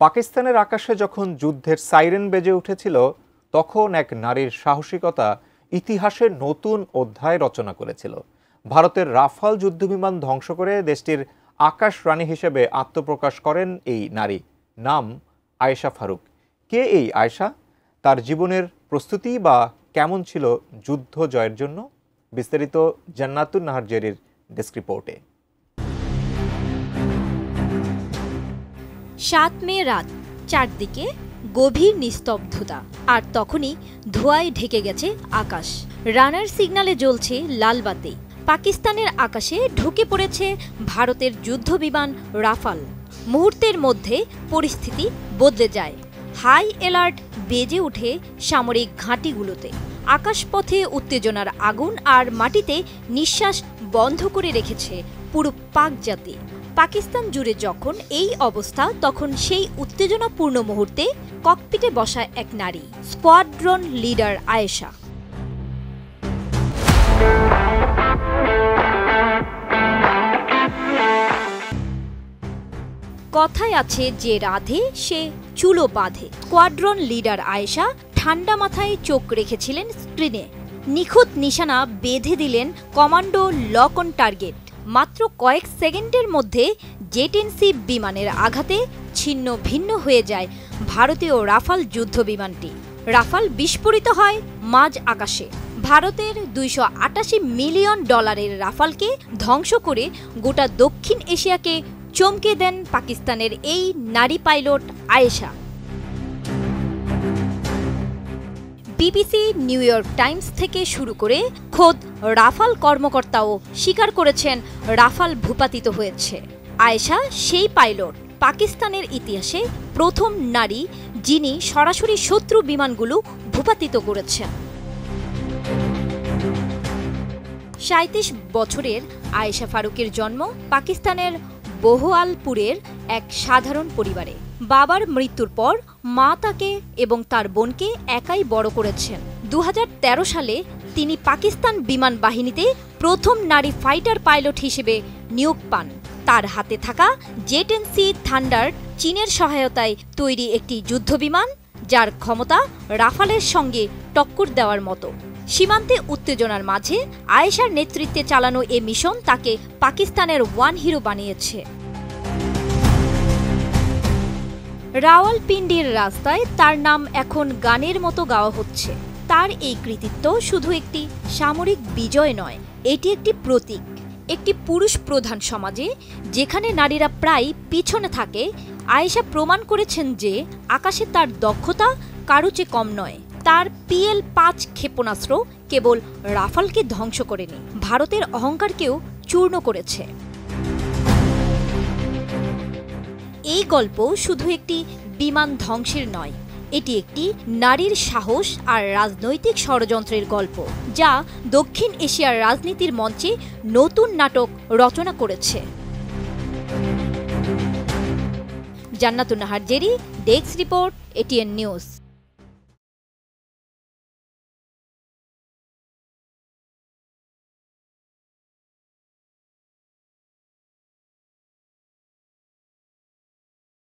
পাকিস্তানের আকাশে যখন যুদ্ধের সাইরেন বেজে উঠেছিল তখন এক নারীর সাহসিকতা ইতিহাসের নতুন অধ্যায় রচনা করেছিল। ভারতের রাফাল যুদ্ধবিমান ধ্বংস করে দেশটির আকাশ রানী হিসেবে আত্মপ্রকাশ করেন এই নারী। নাম আয়েশা ফারুক। কে এই আয়েশা? তার জীবনের প্রস্তুতি বা কেমন ছিল যুদ্ধ জয়ের জন্য? বিস্তারিত জান্নাতুন নাহার জেরির ডেস্ক রিপোর্টে। ৭ মে রাত, চারদিকে গভীর নিস্তব্ধতা, আর তখনই ধোঁয়ায় ঢেকে গেছে আকাশ। রানার সিগন্যালে জ্বলছে লাল বাতি। পাকিস্তানের আকাশে ঢুকে পড়েছে ভারতের যুদ্ধবিমান রাফাল। মুহূর্তের মধ্যে পরিস্থিতি বদলে যায়। হাই অ্যালার্ট বেজে ওঠে সামরিক ঘাঁটিগুলোতে। আকাশপথে উত্তেজনার আগুন আর মাটিতে নিঃশ্বাস বন্ধ করে রেখেছে পুরো পাক জাতি। পাকিস্তান জুড়ে যখন এই অবস্থা, তখন সেই উত্তেজনাপূর্ণ মুহূর্তে ককপিটে বসা এক নারী, স্কোয়াড্রন লিডার আয়েশা। কথায় আছে, যে রাধে সে চুলো বাঁধে। স্কোয়াড্রন লিডার আয়েশা ঠান্ডা মাথায় চোখ রেখেছিলেন স্ক্রিনে। নিখুঁত নিশানা বেঁধে দিলেন কমান্ডো লক অন টার্গেট। মাত্র কয়েক সেকেন্ডের মধ্যে জে-10C বিমানের আঘাতে ছিন্ন ভিন্ন হয়ে যায় ভারতীয় রাফাল যুদ্ধবিমানটি। রাফাল বিস্ফোরিত হয় মাঝ আকাশে। ভারতের $288 মিলিয়ন রাফালকে ধ্বংস করে গোটা দক্ষিণ এশিয়াকে চমকে দেন পাকিস্তানের এই নারী pilot Ayesha. BBC, new York Times থেকে শুরু করে খোদ রাফাল কর্মকর্তাও স্বীকার করেছেন রাফাল ভূপাতিত হয়েছে। আয়েশা সেই পাইলট, পাকিস্তানের ইতিহাসে প্রথম নারী যিনি সরাসরি শত্রু বিমানগুলো ভূপাতিত করেছেন। ৩৭ বছরের আয়েশা ফারুকের জন্ম পাকিস্তানের বহওয়ালপুরের এক সাধারণ পরিবারে। বাবার মৃত্যুর পর মা তাকে এবং তার বোনকে একাই বড় করেছেন। ২০১৩ সালে তিনি পাকিস্তান বিমান বাহিনীতে প্রথম নারী ফাইটার পাইলট হিসেবে নিয়োগ পান। তার হাতে থাকা জে-10C থান্ডার চীনের সহায়তায় তৈরি একটি যুদ্ধবিমান, যার ক্ষমতা রাফালের সঙ্গে টক্কর দেওয়ার মতো। সীমান্তে উত্তেজনার মাঝে আয়েশার নেতৃত্বে চালানো এ মিশন তাকে পাকিস্তানের ওয়ান হিরো বানিয়েছে। রাওয়ালপিন্ডির রাস্তায় তার নাম এখন গানের মতো গাওয়া হচ্ছে। তার এই কৃতিত্ব শুধু একটি সামরিক বিজয় নয়, এটি একটি প্রতীক। একটি পুরুষ প্রধান সমাজে যেখানে নারীরা প্রায় পিছনে থাকে, আয়েশা প্রমাণ করেছেন যে আকাশে তার দক্ষতা কারো চেয়ে কম নয়। তার PL-5 ক্ষেপণাস্ত্র কেবল রাফালকে ধ্বংস করেনি, ভারতের অহংকারকেও চূর্ণ করেছে। এই গল্প শুধু একটি বিমান ধ্বংসের নয়, এটি একটি নারীর সাহস আর রাজনৈতিক ষড়যন্ত্রের গল্প, যা দক্ষিণ এশিয়ার রাজনীতির মঞ্চে নতুন নাটক রচনা করেছে। জান্নাতুন Nahar Jerry, desk report, ATN news.